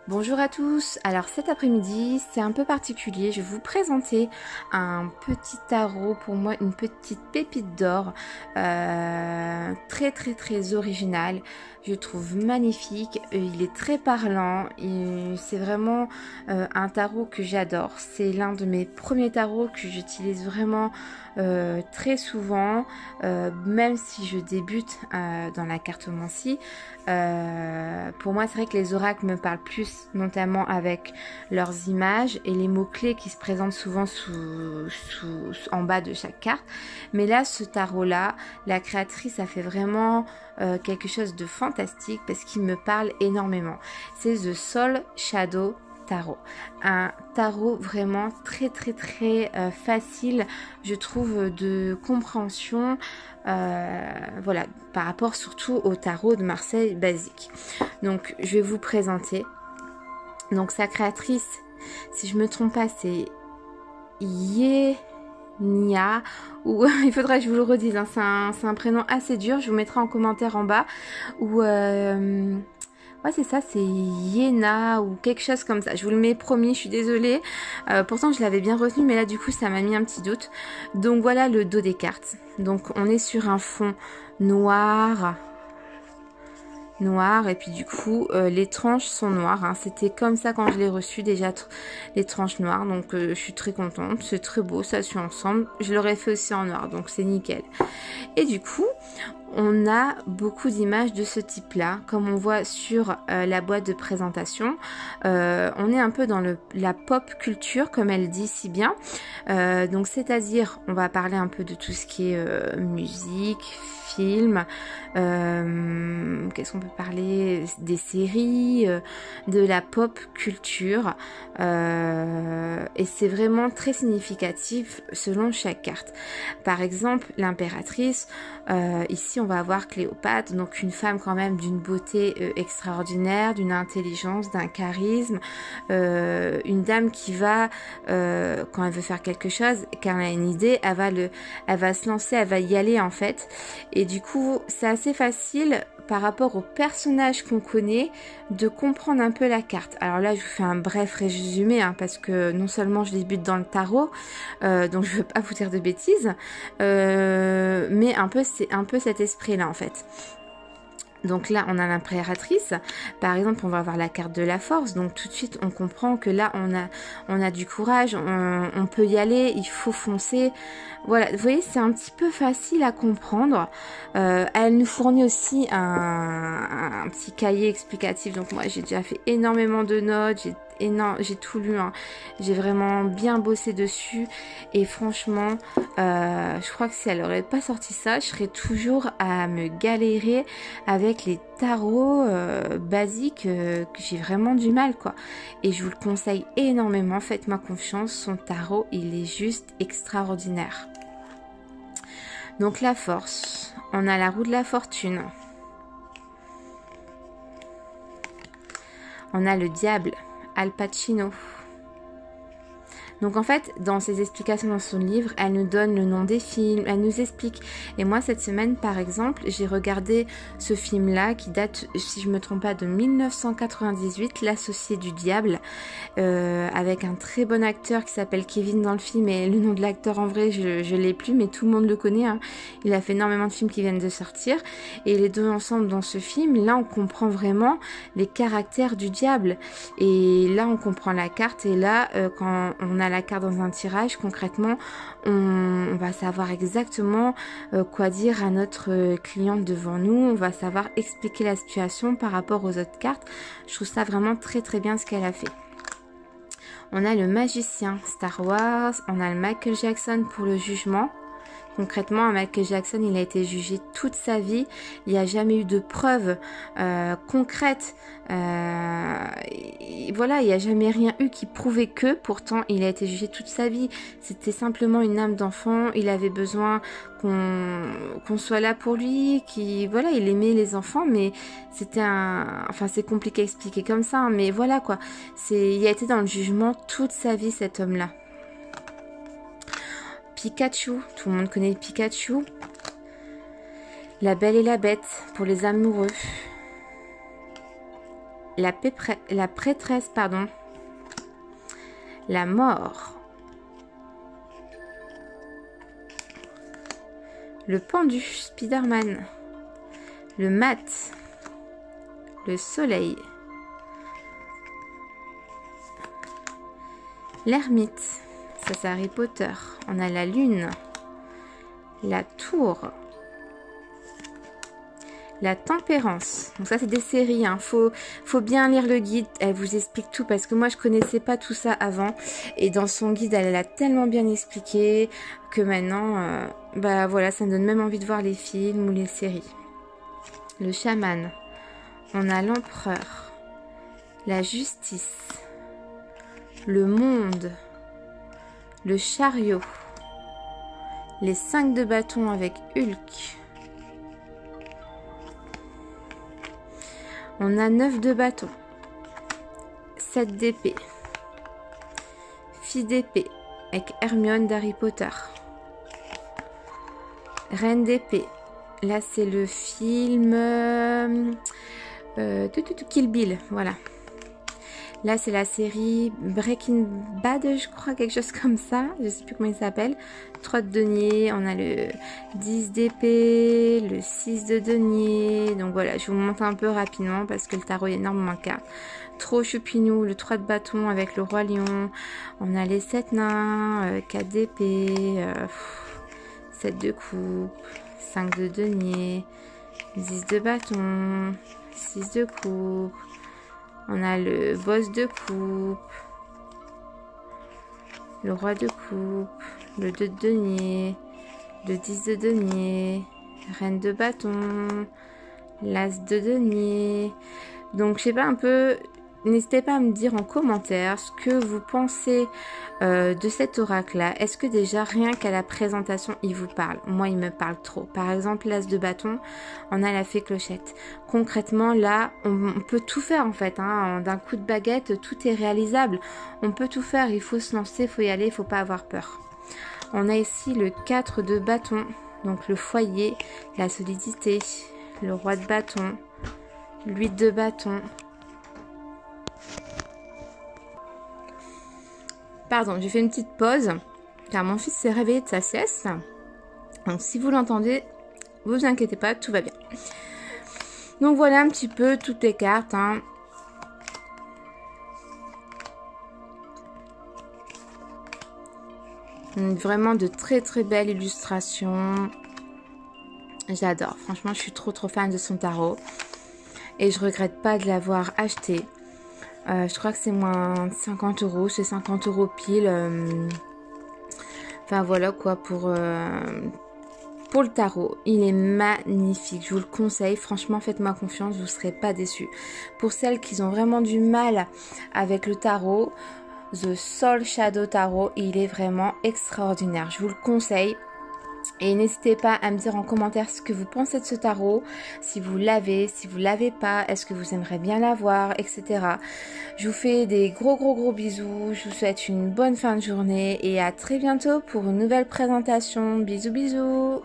Bonjour à tous, alors cet après-midi c'est un peu particulier, je vais vous présenter un petit tarot, pour moi une petite pépite d'or, très original, je trouve magnifique, il est très parlant, c'est vraiment un tarot que j'adore, c'est l'un de mes premiers tarots que j'utilise vraiment très souvent, même si je débute dans la cartomancie. Pour moi c'est vrai que les oracles me parlent plus, notamment avec leurs images et les mots-clés qui se présentent souvent en bas de chaque carte. Mais là, ce tarot-là, la créatrice a fait vraiment quelque chose de fantastique parce qu'il me parle énormément. C'est The Soul Shadow Tarot, un tarot vraiment très facile, je trouve, de compréhension, voilà, par rapport surtout au tarot de Marseille basique. Donc je vais vous présenter. Donc sa créatrice, si je me trompe pas, c'est Yenia, ou il faudra que je vous le redise, hein, c'est un prénom assez dur, je vous mettrai en commentaire en bas, ou ouais c'est ça, c'est Yena ou quelque chose comme ça, je vous le mets promis, je suis désolée, pourtant je l'avais bien retenu mais là du coup ça m'a mis un petit doute. Donc voilà le dos des cartes, donc on est sur un fond noir et puis du coup les tranches sont noires, hein. C'était comme ça quand je l'ai reçu déjà, les tranches noires, donc je suis très contente, c'est très beau, ça suit ensemble, je l'aurais fait aussi en noir donc c'est nickel. Et du coup on a beaucoup d'images de ce type là, comme on voit sur la boîte de présentation. On est un peu dans la pop culture comme elle dit si bien, donc c'est à dire on va parler un peu de tout ce qui est musique, film, qu'est-ce qu'on peut parler, des séries, de la pop culture, et c'est vraiment très significatif selon chaque carte. Par exemple l'impératrice, ici on va avoir Cléopâtre, donc une femme quand même d'une beauté extraordinaire, d'une intelligence, d'un charisme, une dame qui va, quand elle veut faire quelque chose, quand elle a une idée, elle va se lancer, elle va y aller en fait. Et du coup c'est assez facile par rapport au personnage qu'on connaît de comprendre un peu la carte. Alors là je vous fais un bref résumé, hein, parce que non seulement je débute dans le tarot, donc je veux pas vous dire de bêtises, mais c'est un peu cet esprit là en fait. Donc là on a l'impératrice, par exemple on va avoir la carte de la force, donc tout de suite on comprend que là on a du courage, on peut y aller, il faut foncer, voilà, vous voyez c'est un petit peu facile à comprendre. Elle nous fournit aussi un petit cahier explicatif, donc moi j'ai déjà fait énormément de notes, j'ai tout lu, hein. J'ai vraiment bien bossé dessus et franchement je crois que si elle aurait pas sorti ça, je serais toujours à me galérer avec les tarots basiques, que j'ai vraiment du mal quoi. Et je vous le conseille énormément, faites-moi confiance, son tarot il est juste extraordinaire. Donc la force, on a la roue de la fortune, on a le diable, Al Pacino. Donc en fait, dans ses explications dans son livre, elle nous donne le nom des films, elle nous explique. Et moi, cette semaine, par exemple, j'ai regardé ce film-là qui date, si je me trompe pas, de 1998, L'Associé du Diable, avec un très bon acteur qui s'appelle Kevin dans le film. Et le nom de l'acteur, en vrai, je l'ai plus, mais tout le monde le connaît, hein. Il a fait énormément de films qui viennent de sortir. Et les deux ensemble dans ce film, là, on comprend vraiment les caractères du diable. Et là, on comprend la carte. Et là, quand on a la carte dans un tirage, concrètement on va savoir exactement quoi dire à notre cliente devant nous, on va savoir expliquer la situation par rapport aux autres cartes. Je trouve ça vraiment très bien ce qu'elle a fait. On a le magicien, Star Wars, on a le Michael Jackson pour le jugement. Concrètement, Michael Jackson, il a été jugé toute sa vie. Il n'y a jamais eu de preuves concrètes. Voilà, il n'y a jamais rien eu qui prouvait que. Pourtant, il a été jugé toute sa vie. C'était simplement une âme d'enfant. Il avait besoin qu'on soit là pour lui. Voilà, il aimait les enfants, mais c'était enfin, c'est compliqué à expliquer comme ça, hein, mais voilà quoi. Il a été dans le jugement toute sa vie, cet homme-là. Pikachu, tout le monde connaît Pikachu. La Belle et la Bête pour les amoureux. la prêtresse, pardon. La mort. Le pendu, Spider-Man. Le mat. Le soleil. L'ermite. Ça c'est Harry Potter. On a la lune. La tour. La tempérance. Donc ça c'est des séries, hein. Faut bien lire le guide. Elle vous explique tout parce que moi je connaissais pas tout ça avant. Et dans son guide elle l'a tellement bien expliqué que maintenant, bah voilà, ça me donne même envie de voir les films ou les séries. Le chaman. On a l'empereur. La justice. Le monde. Le chariot. Les 5 de bâton avec Hulk. On a 9 de bâton, 7 d'épée, fille d'épée avec Hermione d'Harry Potter, reine d'épée, là c'est le film Kill Bill, voilà. Là c'est la série Breaking Bad, je crois, quelque chose comme ça, je sais plus comment il s'appelle. 3 de denier, on a le 10 d'épée, le 6 de denier. Donc voilà, je vous montre un peu rapidement parce que le tarot il y a énormément de cartes. Trop choupinou, le 3 de bâton avec le roi lion. On a les 7 nains, 4 d'épée, 7 de coupe, 5 de denier, 10 de bâton, 6 de coupe. On a le boss de coupe, le roi de coupe, le 2 de denier, le 10 de denier, reine de bâton, l'as de denier. Donc je sais pas un peu, n'hésitez pas à me dire en commentaire ce que vous pensez de cet oracle-là. Est-ce que déjà rien qu'à la présentation il vous parle? Moi il me parle trop. Par exemple l'as de bâton, on a la fée clochette. Concrètement là on peut tout faire en fait, hein. D'un coup de baguette tout est réalisable. On peut tout faire, il faut se lancer, il faut y aller, il faut pas avoir peur. On a ici le 4 de bâton, donc le foyer, la solidité, le roi de bâton, l'8 de bâton. Pardon, j'ai fait une petite pause car mon fils s'est réveillé de sa sieste. Donc si vous l'entendez, vous inquiétez pas, tout va bien. Donc voilà un petit peu toutes les cartes, hein. Vraiment de très très belles illustrations. J'adore, franchement je suis trop fan de son tarot. Et je regrette pas de l'avoir acheté. Je crois que c'est moins de 50 €, c'est 50 € pile. Enfin voilà quoi pour le tarot. Il est magnifique, je vous le conseille. Franchement faites-moi confiance, vous ne serez pas déçus. Pour celles qui ont vraiment du mal avec le tarot, The Soul Shadow Tarot, il est vraiment extraordinaire. Je vous le conseille. Et n'hésitez pas à me dire en commentaire ce que vous pensez de ce tarot, si vous l'avez, si vous l'avez pas, est-ce que vous aimeriez bien l'avoir, etc. Je vous fais des gros bisous, je vous souhaite une bonne fin de journée et à très bientôt pour une nouvelle présentation. Bisous bisous.